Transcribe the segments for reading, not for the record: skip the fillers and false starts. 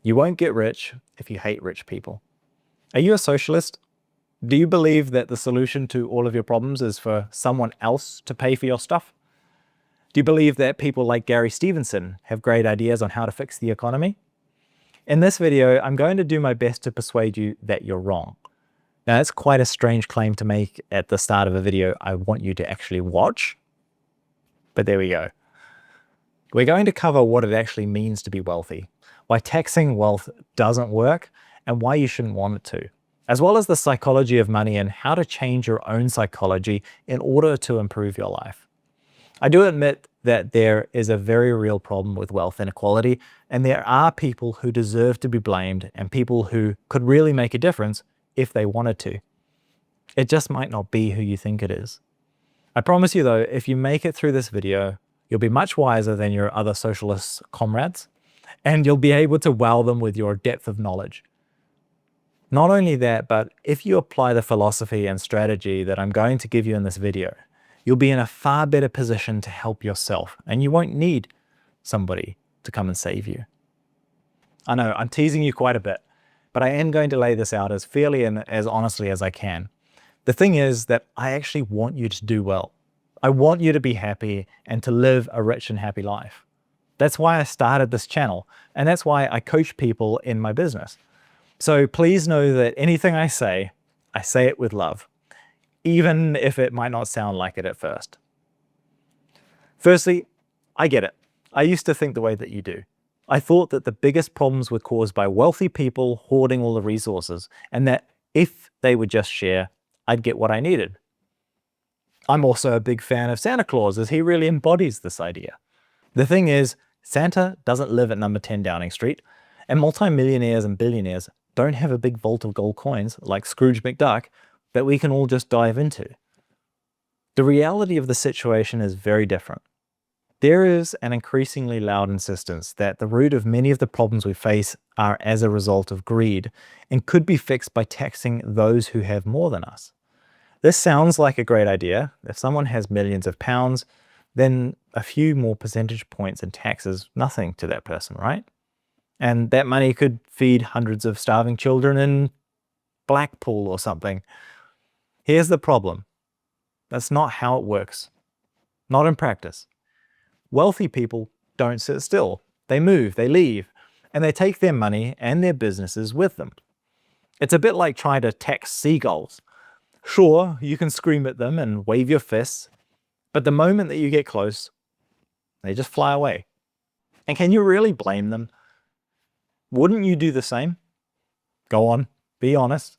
You won't get rich if you hate rich people. Are you a socialist? Do you believe that the solution to all of your problems is for someone else to pay for your stuff? Do you believe that people like Gary Stevenson have great ideas on how to fix the economy? In this video, I'm going to do my best to persuade you that you're wrong. Now, that's quite a strange claim to make at the start of a video I want you to actually watch, but there we go. We're going to cover what it actually means to be wealthy, why taxing wealth doesn't work, and why you shouldn't want it to, as well as the psychology of money and how to change your own psychology in order to improve your life. I do admit that there is a very real problem with wealth inequality, and there are people who deserve to be blamed and people who could really make a difference if they wanted to. It just might not be who you think it is. I promise you though, if you make it through this video, you'll be much wiser than your other socialist comrades, and you'll be able to wow them with your depth of knowledge. Not only that, but if you apply the philosophy and strategy that I'm going to give you in this video, you'll be in a far better position to help yourself, and you won't need somebody to come and save you. I know, I'm teasing you quite a bit, but I am going to lay this out as fairly and as honestly as I can. The thing is that I actually want you to do well. I want you to be happy and to live a rich and happy life. That's why I started this channel, and that's why I coach people in my business. So please know that anything I say it with love, even if it might not sound like it at first. Firstly, I get it. I used to think the way that you do. I thought that the biggest problems were caused by wealthy people hoarding all the resources, and that if they would just share, I'd get what I needed. I'm also a big fan of Santa Claus, as he really embodies this idea. The thing is, Santa doesn't live at number 10 Downing Street, and multimillionaires and billionaires don't have a big vault of gold coins like Scrooge McDuck that we can all just dive into. The reality of the situation is very different. There is an increasingly loud insistence that the root of many of the problems we face are as a result of greed and could be fixed by taxing those who have more than us. This sounds like a great idea. If someone has millions of pounds, then a few more percentage points in tax is nothing to that person, right? And that money could feed hundreds of starving children in Blackpool or something. Here's the problem. That's not how it works. Not in practice. Wealthy people don't sit still. They move, they leave, and they take their money and their businesses with them. It's a bit like trying to tax seagulls. Sure, you can scream at them and wave your fists, but the moment that you get close, they just fly away. And can you really blame them? Wouldn't you do the same? Go on, be honest.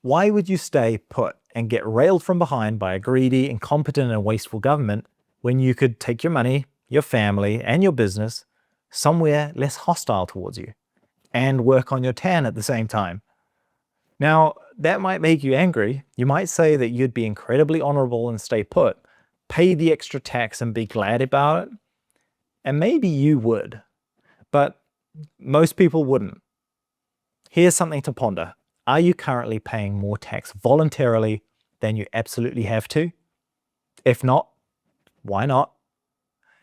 Why would you stay put and get railed from behind by a greedy, incompetent, and wasteful government when you could take your money, your family, and your business somewhere less hostile towards you and work on your tan at the same time? Now, that might make you angry. You might say that you'd be incredibly honorable and stay put, pay the extra tax and be glad about it. And maybe you would, but most people wouldn't. Here's something to ponder. Are you currently paying more tax voluntarily than you absolutely have to? If not, why not?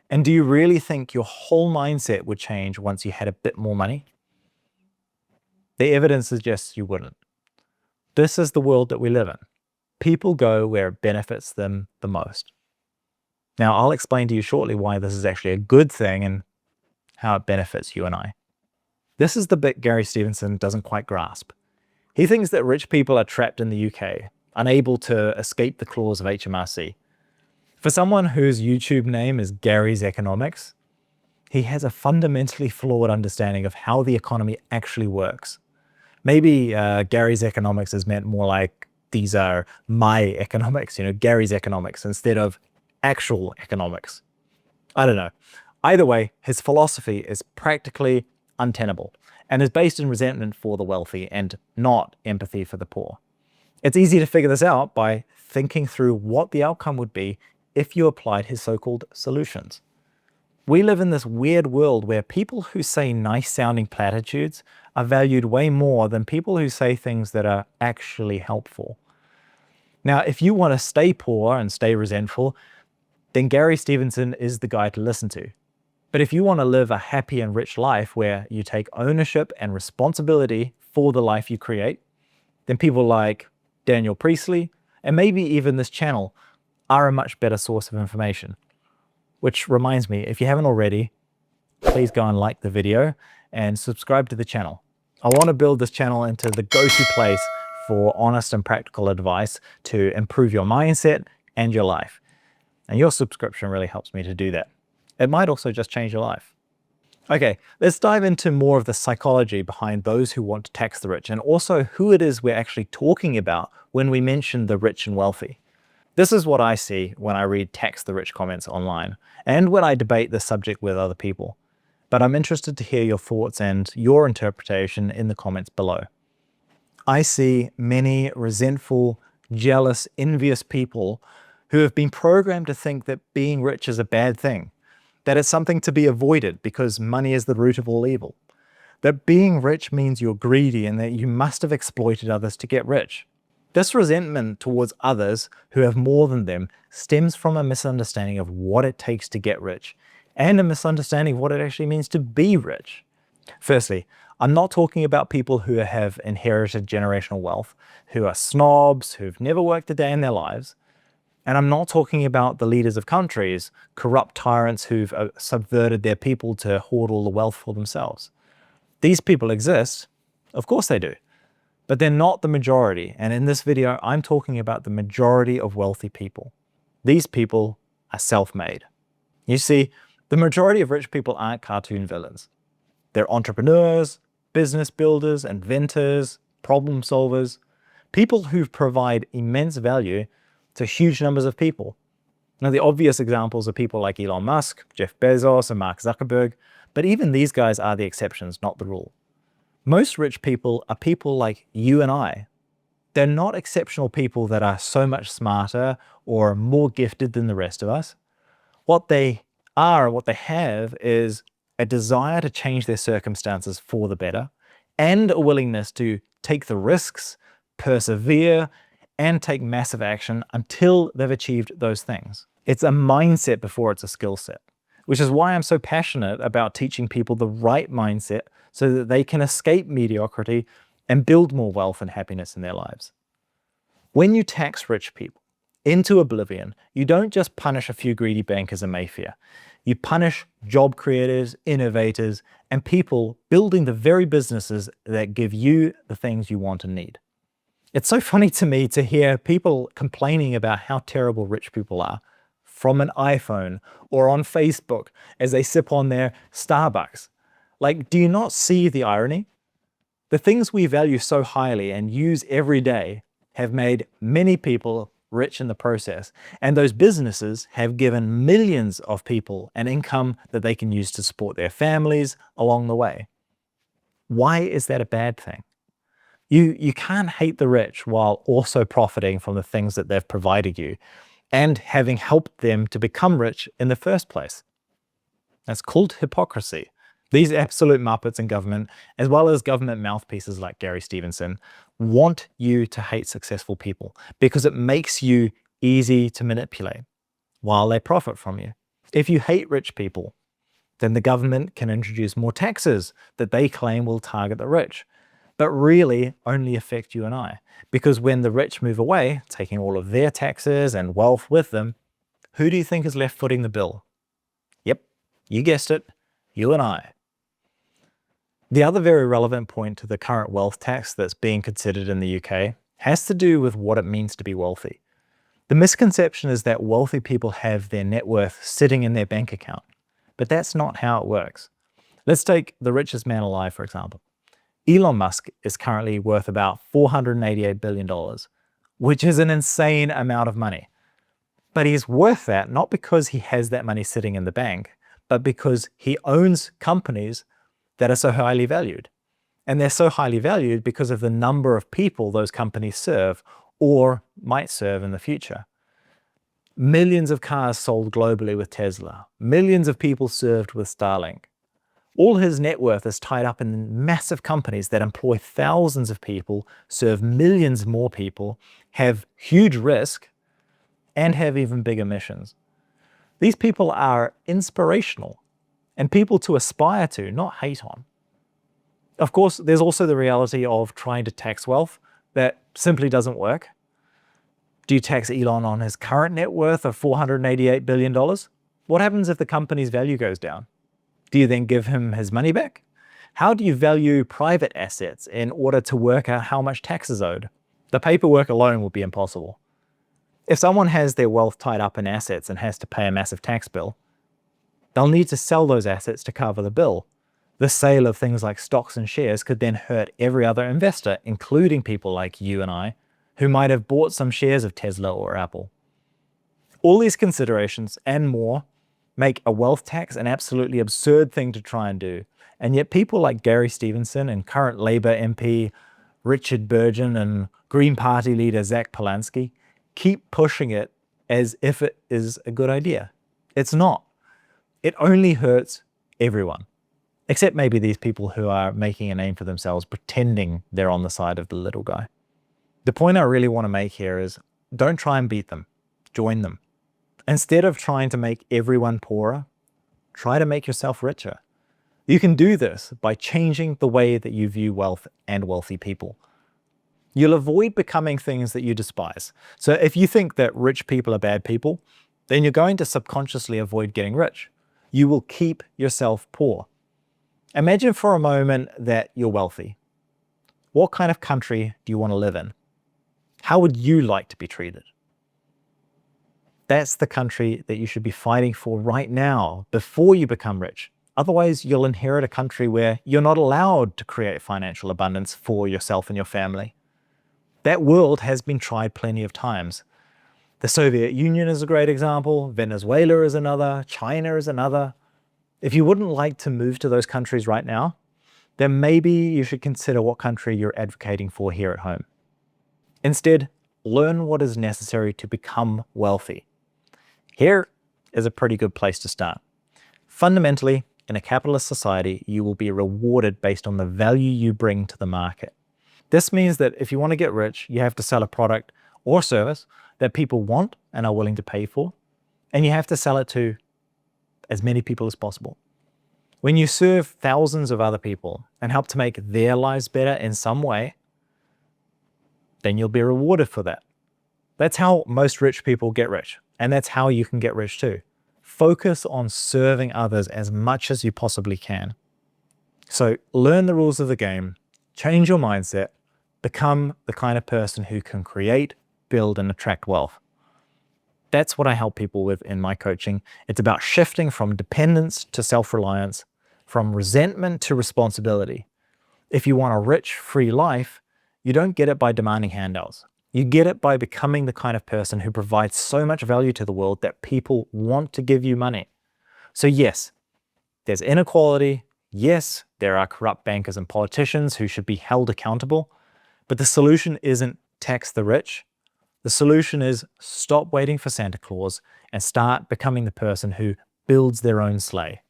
And do you really think your whole mindset would change once you had a bit more money? The evidence suggests you wouldn't. This is the world that we live in. People go where it benefits them the most. Now, I'll explain to you shortly why this is actually a good thing and how it benefits you and I. This is the bit Gary Stevenson doesn't quite grasp. He thinks that rich people are trapped in the UK, unable to escape the claws of HMRC. For someone whose YouTube name is Gary's Economics, he has a fundamentally flawed understanding of how the economy actually works. Maybe Gary's Economics is meant more like these are my economics, Gary's Economics instead of actual economics. I don't know. Either way, his philosophy is practically untenable and is based in resentment for the wealthy and not empathy for the poor. It's easy to figure this out by thinking through what the outcome would be if you applied his so-called solutions. We live in this weird world where people who say nice-sounding platitudes are valued way more than people who say things that are actually helpful. Now, if you want to stay poor and stay resentful, then Gary Stevenson is the guy to listen to. But if you want to live a happy and rich life where you take ownership and responsibility for the life you create, then people like Daniel Priestley, and maybe even this channel, are a much better source of information. Which reminds me, if you haven't already, please go and like the video and subscribe to the channel. I want to build this channel into the go-to place for honest and practical advice to improve your mindset and your life. And your subscription really helps me to do that. It might also just change your life. Okay, let's dive into more of the psychology behind those who want to tax the rich, and also who it is we're actually talking about when we mention the rich and wealthy. This is what I see when I read tax the rich comments online, and when I debate this subject with other people. But I'm interested to hear your thoughts and your interpretation in the comments below. I see many resentful, jealous, envious people who have been programmed to think that being rich is a bad thing, that it's something to be avoided because money is the root of all evil, that being rich means you're greedy and that you must have exploited others to get rich. This resentment towards others who have more than them stems from a misunderstanding of what it takes to get rich, and a misunderstanding of what it actually means to be rich. Firstly, I'm not talking about people who have inherited generational wealth, who are snobs, who've never worked a day in their lives. And I'm not talking about the leaders of countries, corrupt tyrants who've subverted their people to hoard all the wealth for themselves. These people exist, of course they do, but they're not the majority. And in this video, I'm talking about the majority of wealthy people. These people are self-made. You see, the majority of rich people aren't cartoon villains. They're entrepreneurs, business builders, inventors, problem solvers, people who provide immense value to huge numbers of people. Now, the obvious examples are people like Elon Musk, Jeff Bezos, and Mark Zuckerberg, but even these guys are the exceptions, not the rule. Most rich people are people like you and I. They're not exceptional people that are so much smarter or more gifted than the rest of us. What they are, what they have, is a desire to change their circumstances for the better, and a willingness to take the risks, persevere, and take massive action until they've achieved those things. It's a mindset before it's a skill set, which is why I'm so passionate about teaching people the right mindset so that they can escape mediocrity and build more wealth and happiness in their lives. When you tax rich people into oblivion, you don't just punish a few greedy bankers in Mayfair. You punish job creators, innovators, and people building the very businesses that give you the things you want and need. It's so funny to me to hear people complaining about how terrible rich people are from an iPhone or on Facebook as they sip on their Starbucks. Like, do you not see the irony? The things we value so highly and use every day have made many people rich in the process, and those businesses have given millions of people an income that they can use to support their families along the way. Why is that a bad thing? You can't hate the rich while also profiting from the things that they've provided you and having helped them to become rich in the first place. That's called hypocrisy. These absolute muppets in government, as well as government mouthpieces like Gary Stevenson, want you to hate successful people because it makes you easy to manipulate while they profit from you. If you hate rich people, then the government can introduce more taxes that they claim will target the rich, but really only affect you and I. Because when the rich move away, taking all of their taxes and wealth with them, who do you think is left footing the bill? Yep, you guessed it, you and I. The other very relevant point to the current wealth tax that's being considered in the UK has to do with what it means to be wealthy. The misconception is that wealthy people have their net worth sitting in their bank account, but that's not how it works. Let's take the richest man alive, for example. Elon Musk is currently worth about $488 billion, which is an insane amount of money. But he's worth that not because he has that money sitting in the bank, but because he owns companies that are so highly valued. And they're so highly valued because of the number of people those companies serve or might serve in the future. Millions of cars sold globally with Tesla, millions of people served with Starlink. All his net worth is tied up in massive companies that employ thousands of people, serve millions more people, have huge risk, and have even bigger missions. These people are inspirational. and people to aspire to, not hate on. Of course, there's also the reality of trying to tax wealth that simply doesn't work. Do you tax Elon on his current net worth of $488 billion? What happens if the company's value goes down? Do you then give him his money back? How do you value private assets in order to work out how much tax is owed? The paperwork alone will be impossible. If someone has their wealth tied up in assets and has to pay a massive tax bill, they'll need to sell those assets to cover the bill. The sale of things like stocks and shares could then hurt every other investor, including people like you and I, who might have bought some shares of Tesla or Apple. All these considerations and more make a wealth tax an absolutely absurd thing to try and do. And yet people like Gary Stevenson and current Labour MP Richard Burgon and Green Party leader Zach Polanski keep pushing it as if it is a good idea. It's not. It only hurts everyone, except maybe these people who are making a name for themselves, pretending they're on the side of the little guy. The point I really want to make here is don't try and beat them, join them. Instead of trying to make everyone poorer, try to make yourself richer. You can do this by changing the way that you view wealth and wealthy people. You'll avoid becoming things that you despise. So if you think that rich people are bad people, then you're going to subconsciously avoid getting rich. You will keep yourself poor. Imagine for a moment that you're wealthy. What kind of country do you want to live in? How would you like to be treated? That's the country that you should be fighting for right now before you become rich. Otherwise, you'll inherit a country where you're not allowed to create financial abundance for yourself and your family. That world has been tried plenty of times. The Soviet Union is a great example, Venezuela is another, China is another. If you wouldn't like to move to those countries right now, then maybe you should consider what country you're advocating for here at home. Instead, learn what is necessary to become wealthy. Here is a pretty good place to start. Fundamentally, in a capitalist society, you will be rewarded based on the value you bring to the market. This means that if you want to get rich, you have to sell a product or service that people want and are willing to pay for, and you have to sell it to as many people as possible. When you serve thousands of other people and help to make their lives better in some way, then you'll be rewarded for that. That's how most rich people get rich, and that's how you can get rich too. Focus on serving others as much as you possibly can. So learn the rules of the game, change your mindset, become the kind of person who can create, build, and attract wealth. That's what I help people with in my coaching. It's about shifting from dependence to self-reliance, from resentment to responsibility. If you want a rich, free life, you don't get it by demanding handouts. You get it by becoming the kind of person who provides so much value to the world that people want to give you money. So yes, there's inequality. Yes, there are corrupt bankers and politicians who should be held accountable. But the solution isn't tax the rich. The solution is stop waiting for Santa Claus and start becoming the person who builds their own sleigh.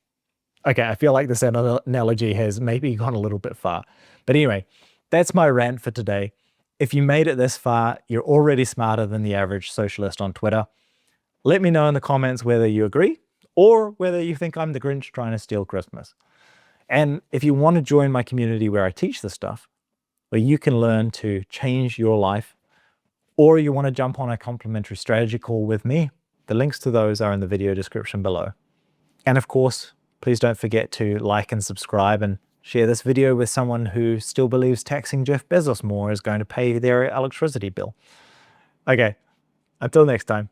Okay, I feel like this analogy has maybe gone a little bit far. But anyway, that's my rant for today. If you made it this far, you're already smarter than the average socialist on Twitter. Let me know in the comments whether you agree or whether you think I'm the Grinch trying to steal Christmas. And if you want to join my community where I teach this stuff, where you can learn to change your life, or you want to jump on a complimentary strategy call with me, the links to those are in the video description below. And of course, please don't forget to like and subscribe and share this video with someone who still believes taxing Jeff Bezos more is going to pay their electricity bill. Okay, until next time,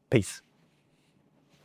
peace.